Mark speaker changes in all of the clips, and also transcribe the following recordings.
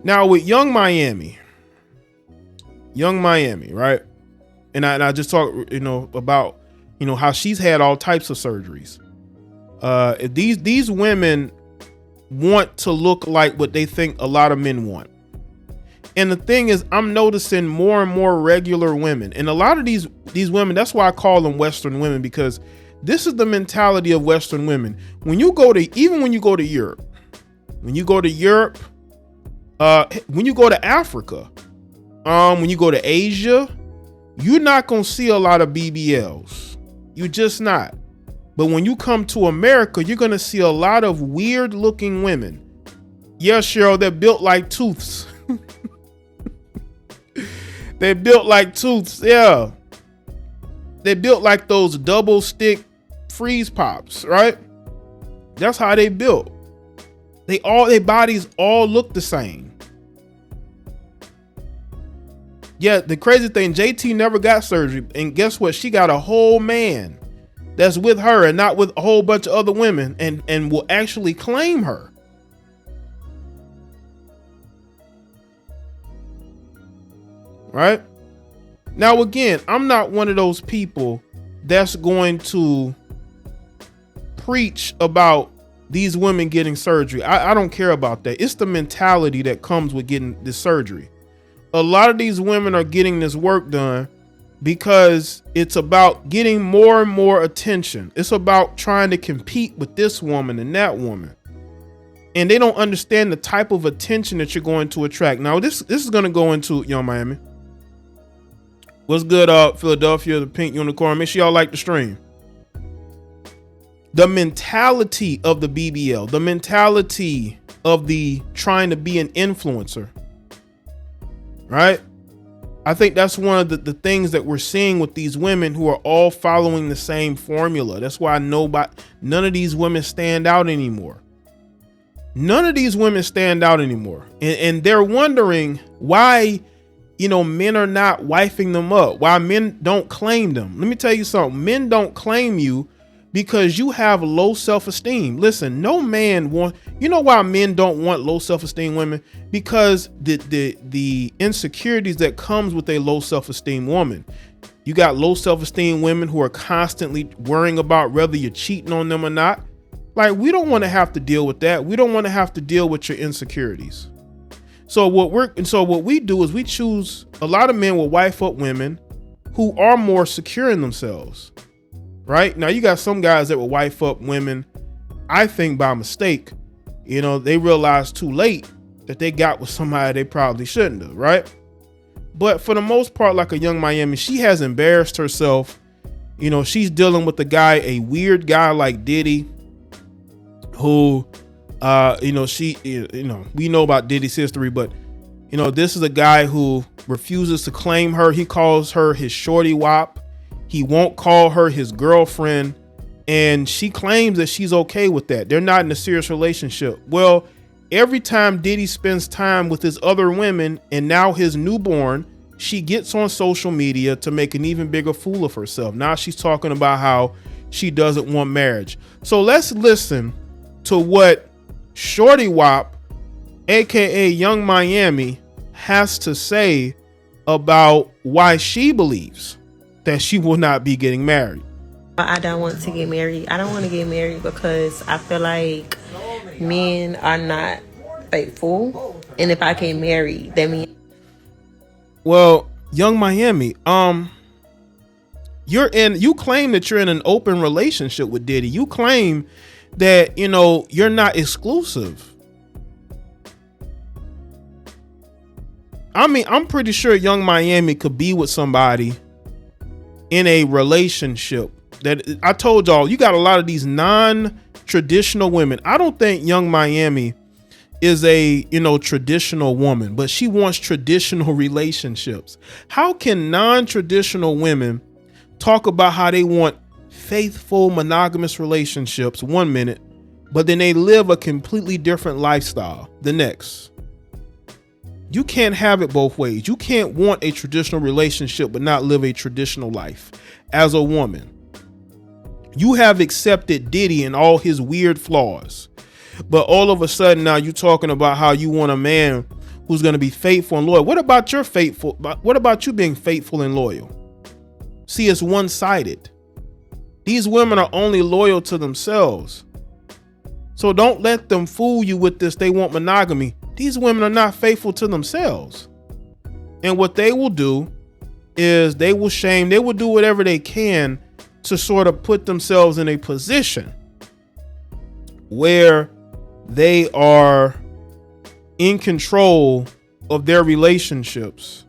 Speaker 1: Now with Young Miami, right? And I just talk, about, how she's had all types of surgeries. These women want to look like what they think a lot of men want. And the thing is, I'm noticing more and more regular women, and a lot of these women, that's why I call them Western women, because this is the mentality of Western women. When you go to Europe, when you go to Africa, when you go to Asia, you're not going to see a lot of BBLs. You're just not. But when you come to America, you're going to see a lot of weird looking women. Yeah, Cheryl, they're built like tooths. They're built like tooths. Yeah. They're built like those double stick freeze pops, right? That's how they built. Their bodies all look the same. Yeah, the crazy thing, JT never got surgery, and guess what? She got a whole man that's with her and not with a whole bunch of other women, and will actually claim her. Right? Now, again, I'm not one of those people that's going to preach about these women getting surgery. I don't care about that. It's the mentality that comes with getting this surgery. A lot of these women are getting this work done because it's about getting more and more attention. It's about trying to compete with this woman and that woman. And they don't understand the type of attention that you're going to attract. Now, this is going to go into Young Miami. What's good, Philadelphia, the pink unicorn? Make sure y'all like the stream. The mentality of the BBL, the mentality of the trying to be an influencer, right? I think that's one of the things that we're seeing with these women who are all following the same formula. That's why none of these women stand out anymore. None of these women stand out anymore. And they're wondering why, men are not wifing them up, why men don't claim them. Let me tell you something. Men don't claim you because you have low self-esteem. Listen, no man why men don't want low self-esteem women? Because the insecurities that comes with a low self-esteem woman. You got low self-esteem women who are constantly worrying about whether you're cheating on them or not. Like, we don't want to have to deal with that. We don't want to have to deal with your insecurities. So what we do is we choose, a lot of men will wife up women who are more secure in themselves. Right? Now, you got some guys that will wife up women, I think by mistake. They realize too late that they got with somebody they probably shouldn't have, right? But for the most part, like a Young Miami, she has embarrassed herself. She's dealing with a weird guy like Diddy, who, we know about Diddy's history, but, this is a guy who refuses to claim her. He calls her his shorty wop. He won't call her his girlfriend. And she claims that she's okay with that. They're not in a serious relationship. Well, every time Diddy spends time with his other women and now his newborn, she gets on social media to make an even bigger fool of herself. Now she's talking about how she doesn't want marriage. So let's listen to what Shorty Wop, aka Young Miami, has to say about why she believes that she will not be getting married.
Speaker 2: I don't want to get married. I don't want to get married because I feel like men are not faithful. And if I get married, that means...
Speaker 1: Well, Young Miami, you claim that you're in an open relationship with Diddy. You claim that, you're not exclusive. I mean, I'm pretty sure Young Miami could be with somebody in a relationship that, I told y'all, you got a lot of these non-traditional women. I don't think Young Miami is a, traditional woman, but she wants traditional relationships. How can non-traditional women talk about how they want faithful monogamous relationships one minute, but then they live a completely different lifestyle the next? You can't have it both ways. You can't want a traditional relationship but not live a traditional life as a woman. You have accepted Diddy and all his weird flaws, but all of a sudden now you're talking about how you want a man who's going to be faithful and loyal. What about your faithful? What about you being faithful and loyal? See, it's one-sided. These women are only loyal to themselves. So don't let them fool you with this. They want monogamy. These women are not faithful to themselves. And what they will do is they will do whatever they can to sort of put themselves in a position where they are in control of their relationships.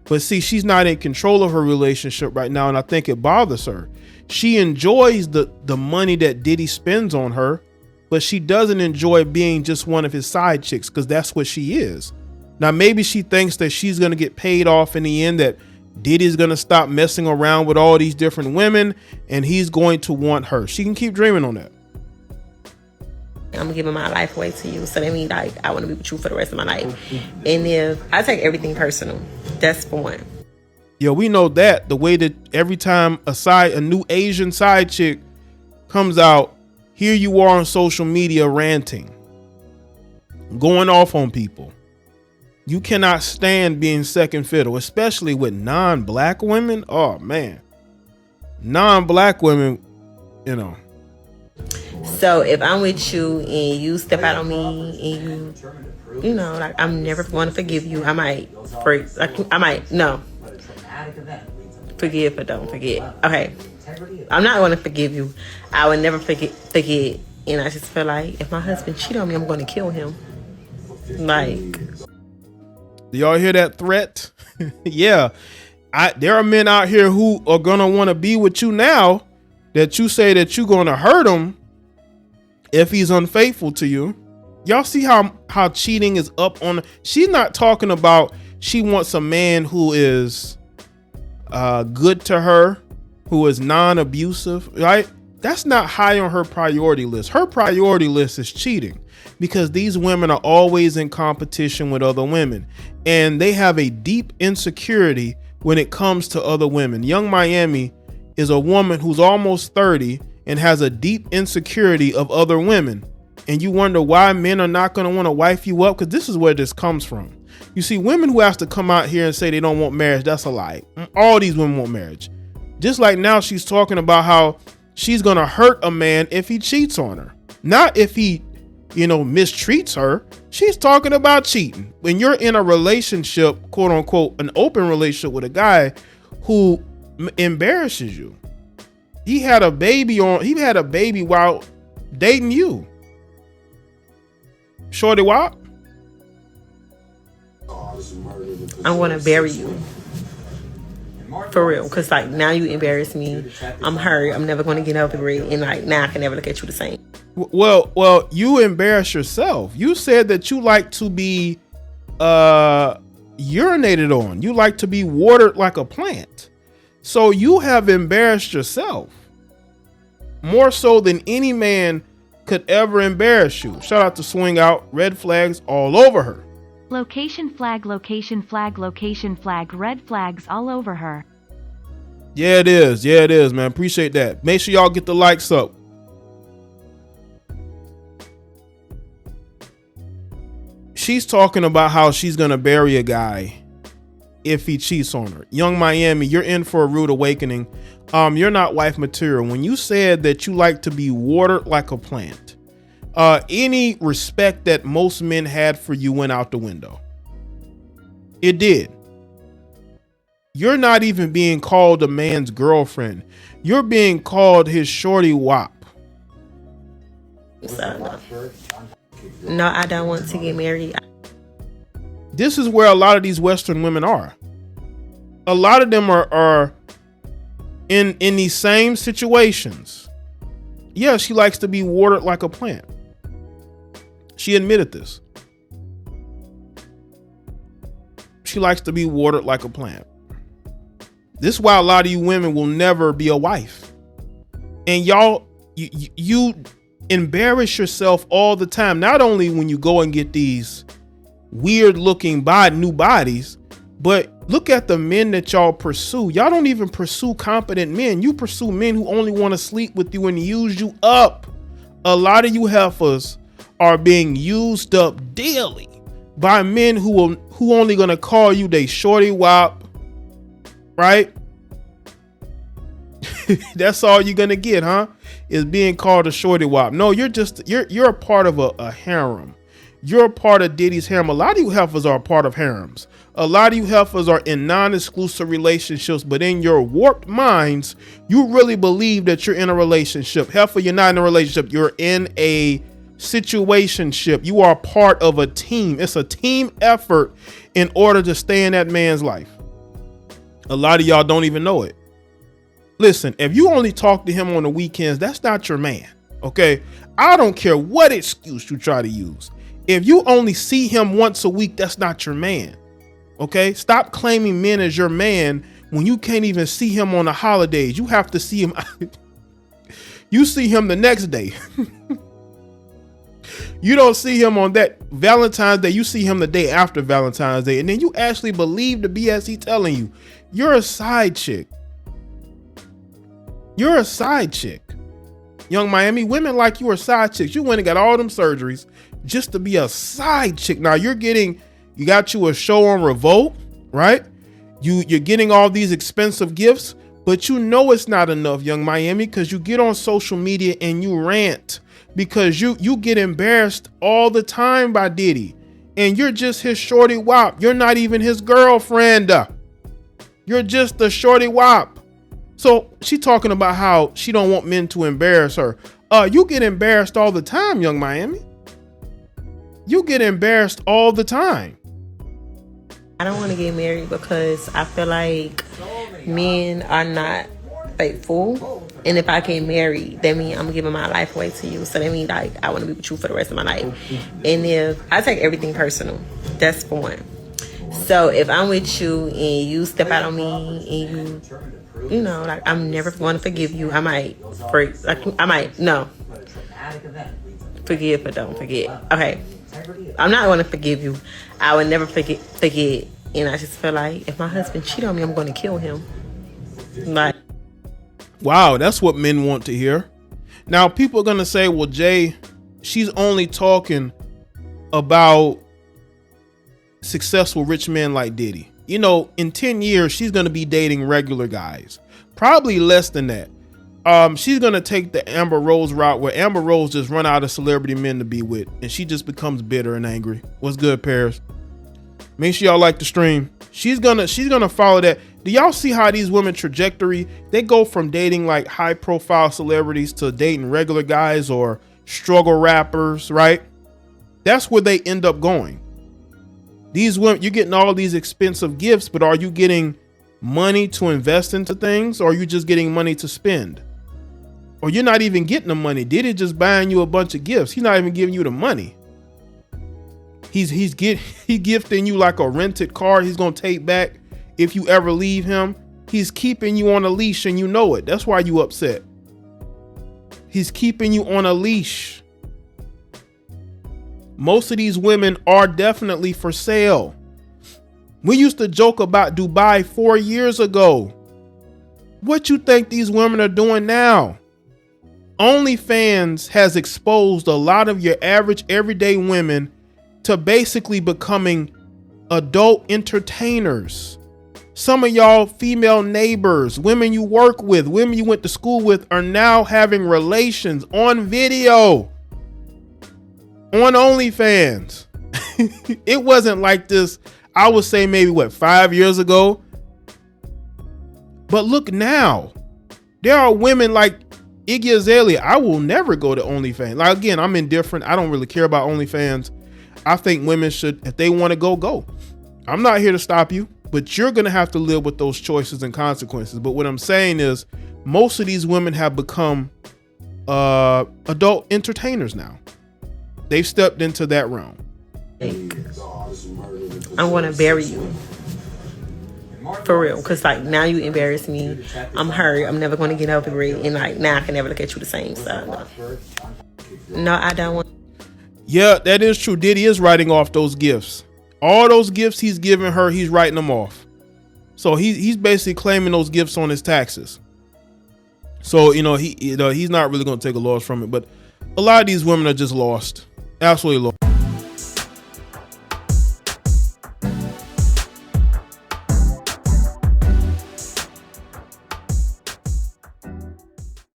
Speaker 1: But see, she's not in control of her relationship right now, and I think it bothers her. She enjoys the money that Diddy spends on her, but she doesn't enjoy being just one of his side chicks, because that's what she is. Now, maybe she thinks that she's going to get paid off in the end, that Diddy's going to stop messing around with all these different women and he's going to want her. She can keep dreaming on that.
Speaker 2: I'm giving my life away to you. So that means like I want to be with you for the rest of my life. And if I take everything personal, that's for one.
Speaker 1: Yeah, we know that the way that every time a new Asian side chick comes out, here you are on social media ranting, going off on people. You cannot stand being second fiddle, especially with non-black women. Oh man, non-black women, you know.
Speaker 2: So if I'm with you and you step out on me and you know, like I'm never going to forgive you. I might forgive but don't forget. Okay, I'm not going to forgive you. I would never forget. And I just feel like if my husband cheat on me, I'm going to kill him. Like.
Speaker 1: Do y'all hear that threat? Yeah. There are men out here who are going to want to be with you now that you say that you're going to hurt him if he's unfaithful to you. Y'all see how cheating is up on. She's not talking about she wants a man who is good to her, who is non-abusive, right? That's not high on her priority list. Her priority list is cheating, because these women are always in competition with other women and they have a deep insecurity when it comes to other women. Young Miami is a woman who's almost 30 and has a deep insecurity of other women. And you wonder why men are not going to want to wife you up, because this is where this comes from. You see, women who have to come out here and say they don't want marriage, that's a lie. All these women want marriage. Just like now she's talking about how she's going to hurt a man if he cheats on her. Not if he, mistreats her. She's talking about cheating. When you're in a relationship, quote unquote, an open relationship with a guy who embarrasses you. He had a baby while dating you. Shorty Wop.
Speaker 2: I'm going to bury you. For real. Because, like, now you embarrass me. I'm hurt. I'm never going to get over it. And, like, now I can never look at you the same.
Speaker 1: Well, you embarrass yourself. You said that you like to be urinated on. You like to be watered like a plant. So you have embarrassed yourself. More so than any man could ever embarrass you. Shout out to Swing Out. Red flags all over her.
Speaker 3: Location flag, location flag, location flag, red flags all over her.
Speaker 1: Yeah, it is. Yeah, it is, man. Appreciate that. Make sure y'all get the likes up. She's talking about how she's going to bury a guy if he cheats on her. Young Miami, you're in for a rude awakening. You're not wife material. When you said that you like to be watered like a plant, any respect that most men had for you went out the window. It did. You're not even being called a man's girlfriend. You're being called his shorty wop.
Speaker 2: No, I don't want to get married.
Speaker 1: This is where a lot of these Western women are. A lot of them are in these same situations. Yeah, she likes to be watered like a plant. She admitted this. She likes to be watered like a plant. This is why a lot of you women will never be a wife. And y'all, you embarrass yourself all the time. Not only when you go and get these weird looking new bodies, but look at the men that y'all pursue. Y'all don't even pursue competent men. You pursue men who only want to sleep with you and use you up. A lot of you heifers are being used up daily. by men who only gonna call you they shorty wop, right? That's all you're gonna get, huh? Is being called a shorty wop. No, you're a part of a harem. You're a part of Diddy's harem. A lot of you heifers are a part of harems. A lot of you heifers are in non-exclusive relationships, but in your warped minds, you really believe that you're in a relationship. Heifer, you're not in a relationship. You're in a situationship. You are part of a team. It's a team effort in order to stay in that man's life. A lot of y'all don't even know it. Listen, if you only talk to him on the weekends, that's not your man. Okay. I don't care what excuse you try to use. If you only see him once a week, that's not your man. Okay. Stop claiming men as your man when you can't even see him on the holidays. You have to see him. You see him the next day. You don't see him on that Valentine's Day. You see him the day after Valentine's Day. And then you actually believe the BS he's telling you. You're a side chick. You're a side chick. Young Miami, women like you are side chicks. You went and got all them surgeries just to be a side chick. Now you got you a show on Revolt, right? You're getting all these expensive gifts, but you know it's not enough, Young Miami, because you get on social media and you rant because you get embarrassed all the time by Diddy, and you're just his shorty wop. You're not even his girlfriend. You're just the shorty wop. So she talking about how she don't want men to embarrass her. You get embarrassed all the time, Young Miami. You get embarrassed all the time.
Speaker 2: I don't want to get married because I feel like men are not faithful. And if I get married, that means I'm giving my life away to you. So that means like I want to be with you for the rest of my life. And if I take everything personal, that's for one. So if I'm with you and you step out on me and you know, like I'm never going to forgive you. I might no. Forgive but don't forget. Okay. I'm not going to forgive you. I would never forget. And I just feel like if my husband cheat on me, I'm going to kill him. Like,
Speaker 1: wow, that's what men want to hear. Now, people are going to say, well, Jay, she's only talking about successful rich men like Diddy. You know, in 10 years, she's going to be dating regular guys. Probably less than that. She's going to take the Amber Rose route where Amber Rose just run out of celebrity men to be with. And she just becomes bitter and angry. What's good, Paris? Make sure y'all like the stream. She's gonna follow that. Do y'all see how these women trajectory? They go from dating like high profile celebrities to dating regular guys or struggle rappers, right? That's where they end up going. These women, you're getting all these expensive gifts, but are you getting money to invest into things, or are you just getting money to spend? Or you're not even getting the money. Diddy just buying you a bunch of gifts. He's not even giving you the money. He's gifting you like a rented car he's gonna take back if you ever leave him. He's keeping you on a leash and you know it. That's why you upset. He's keeping you on a leash. Most of these women are definitely for sale. We used to joke about Dubai 4 years ago. What you think these women are doing now? OnlyFans has exposed a lot of your average everyday women to basically becoming adult entertainers. Some of y'all female neighbors, women you work with, women you went to school with are now having relations on video on OnlyFans. It wasn't like this, I would say maybe 5 years ago. But look now, there are women like Iggy Azalea. I will never go to OnlyFans. Like, again, I'm indifferent. I don't really care about OnlyFans. I think women should, if they want to go. I'm not here to stop you, but you're going to have to live with those choices and consequences. But what I'm saying is most of these women have become adult entertainers now. They've stepped into that realm.
Speaker 2: I'm going to bury you. For real. Because, like, now you embarrass me. I'm hurt. I'm never going to get over it. And, like, now I can never look at you the same. So, no, I don't want.
Speaker 1: Yeah, that is true. Diddy is writing off those gifts. All those gifts he's giving her, he's writing them off. So he's basically claiming those gifts on his taxes. So, he's not really going to take a loss from it. But a lot of these women are just lost. Absolutely lost.